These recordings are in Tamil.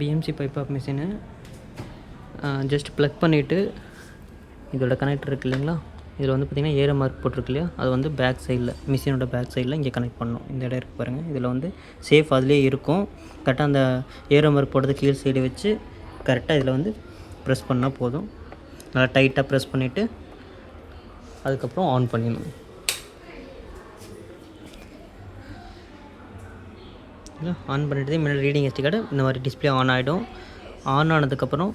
BMC pipe off machine just plug பண்ணிவிட்டு இதோட கனெக்டர் இருக்குது இல்லைங்களா, இதில் வந்து பார்த்திங்கன்னா ஏரோ மார்க் போட்டிருக்கு இல்லையா, அது வந்து பேக் சைடில் மிஷினோட பேக் சைடில் இங்கே கனெக்ட் பண்ணணும். இந்த இடம் இருக்குது பாருங்கள், இதில் வந்து சேஃப் அதிலே இருக்கும். கரெக்டாக அந்த ஏரோ மார்க் போட்டது கீழ் சைடு வச்சு கரெக்டாக இதில் வந்து ப்ரெஸ் பண்ணால் போதும். நல்லா டைட்டாக ப்ரெஸ் பண்ணிவிட்டு அதுக்கப்புறம் ஆன் பண்ணிடணும். ஆன் பண்ணிட்டு முன்னாடி ரீடிங் எஸ்டி கார்டு இந்த மாதிரி டிஸ்பிளே ஆன் ஆகிடும். ஆன் ஆனதுக்கப்புறம்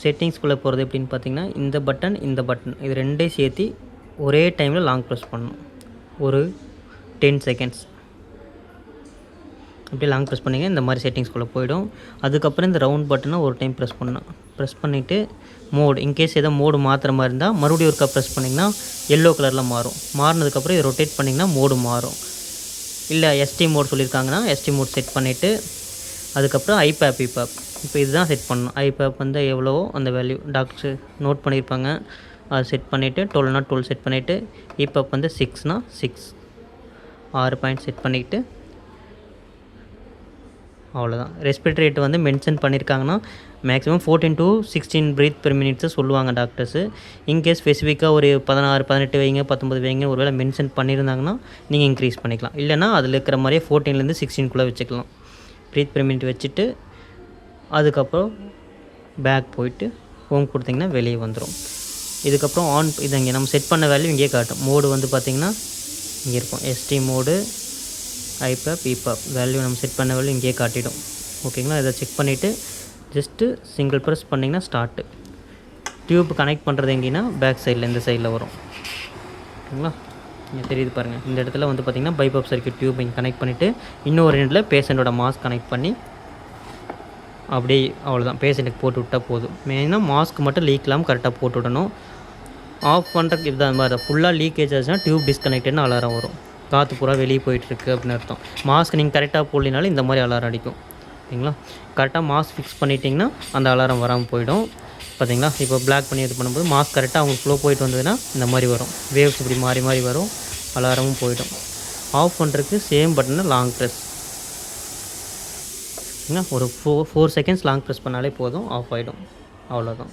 செட்டிங்ஸ்குள்ளே போகிறது எப்படின்னு பார்த்தீங்கன்னா, இந்த பட்டன் இது ரெண்டையும் சேர்த்து ஒரே டைமில் லாங் ப்ரெஸ் பண்ணணும். ஒரு 10 செகண்ட்ஸ் அப்படியே லாங் ப்ரெஸ் பண்ணிங்க, இந்த மாதிரி செட்டிங்ஸ்குள்ளே போயிடும். அதுக்கப்புறம் இந்த ரவுண்ட் பட்டனை ஒரு டைம் ப்ரெஸ் பண்ணணும். ப்ரெஸ் பண்ணிவிட்டு மோடு, இன்கேஸ் எதோ மோடு மாற்றுற மாதிரி இருந்தால் மறுபடியும் ஒருக்கா ப்ரெஸ் பண்ணிங்கன்னா எல்லோ கலரில் மாறும். மாறினதுக்கப்புறம் இதை ரொட்டேட் பண்ணிங்கன்னா மோடு மாறும். இல்லை எஸ்டி மோட் சொல்லியிருக்காங்கன்னா எஸ்டி மோட் செட் பண்ணிவிட்டு அதுக்கப்புறம் ஐபேப் இப்போ இதுதான் செட் பண்ணணும். ஐபேப் வந்து எவ்வளவோ அந்த வேல்யூ டாக்டர்ஸ் நோட் பண்ணியிருப்பாங்க, அதை செட் பண்ணிவிட்டு 12னா 12 செட் பண்ணிவிட்டு இபேப் வந்து 6னா 6 6 பாயிண்ட் செட் பண்ணிக்கிட்டு அவ்வளோதான். ரெஸ்பிரேட்டரி ரேட் வந்து மென்ஷன் பண்ணியிருக்காங்கன்னா maximum 14 to 16 breath per minutes சொல்லுவாங்க டாக்டர்ஸு. இன்கேஸ் ஸ்பெசிஃபிக்காக ஒரு 16 18 வைங்க 19 வைங்க ஒரு வேளை மென்ஷன் பண்ணியிருந்தாங்கன்னா நீங்கள் இன்க்ரீஸ் பண்ணிக்கலாம். இல்லைனா அதில் இருக்கிற மாதிரியே 14லேருந்து 16 வச்சுக்கலாம். ப்ரீத் பெர் மினிட் வச்சுட்டு அதுக்கப்புறம் பேக் போயிட்டு ஹோம் கொடுத்திங்கன்னா வெளியே வந்துடும். இதுக்கப்புறம் ஆன் இதை இங்கே நம்ம செட் பண்ண வேல்யூ இங்கேயே காட்டும். மோடு வந்து பார்த்திங்கன்னா இங்கே இருக்கும், எஸ்டி மோடு ஐபேப் இபேப் வேல்யூ நம்ம செட் பண்ண வேல்யூ இங்கேயே காட்டிடும். ஓகேங்களா, இதை செக் பண்ணிவிட்டு ஜஸ்ட்டு சிங்கிள் ப்ரெஸ் பண்ணிங்கன்னா ஸ்டார்ட்டு. டியூப் கனெக்ட் பண்ணுறது எங்கேன்னா பேக் சைடில் இந்த சைடில் வரும். ஓகேங்களா, இங்கே தெரியுது பாருங்கள். இந்த இடத்துல வந்து பார்த்திங்கன்னா பைபாப் சர்க்யூட் டியூப் இங்கே கனெக்ட் பண்ணிவிட்டு இன்னொரு எண்டில் பேஷண்ட்டோட மாஸ்க் கனெக்ட் பண்ணி அப்படியே அவ்வளோதான், பேஷண்ட்டுக்கு போட்டு விட்டால் போதும். மெயினாக மாஸ்க் மட்டும் லீக் இல்லாமல் கரெக்டாக போட்டு விடணும். ஆஃப் பண்ணுறதுக்கு இதுதான் மாதிரி ஃபுல்லாக லீக்கேஜ் ஆச்சுன்னா டியூப் டிஸ்கனெக்டட்னு அலாரம் வரும். காற்று பூரா வெளியே போயிட்டுருக்கு அப்படின்னு அர்த்தம். மாஸ்க் நீங்கள் கரெக்டாக போடலினாலும் இந்த மாதிரி அலாரம் அடிக்கும். ஓகேங்களா, கரெக்டாக மாஸ்க் ஃபிக்ஸ் பண்ணிட்டிங்கன்னா அந்த அலாரம் வராமல் போயிடும். பார்த்தீங்களா, இப்போ பிளாக் பண்ணி இது பண்ணும்போது மாஸ்க் கரெக்டாக அவங்க ஃப்ளோ போயிட்டு வந்ததுன்னா இந்த மாதிரி வரும். வேவ்ஸ் இப்படி மாறி மாறி வரும், அலாரமும் போயிடும். ஆஃப் பண்ணுறதுக்கு சேம் பட்டனை லாங் ப்ரெஸ் ஒரு 4 செகண்ட்ஸ் லாங் ப்ரெஸ் பண்ணாலே போதும், ஆஃப் ஆகிடும். அவ்வளோதான்.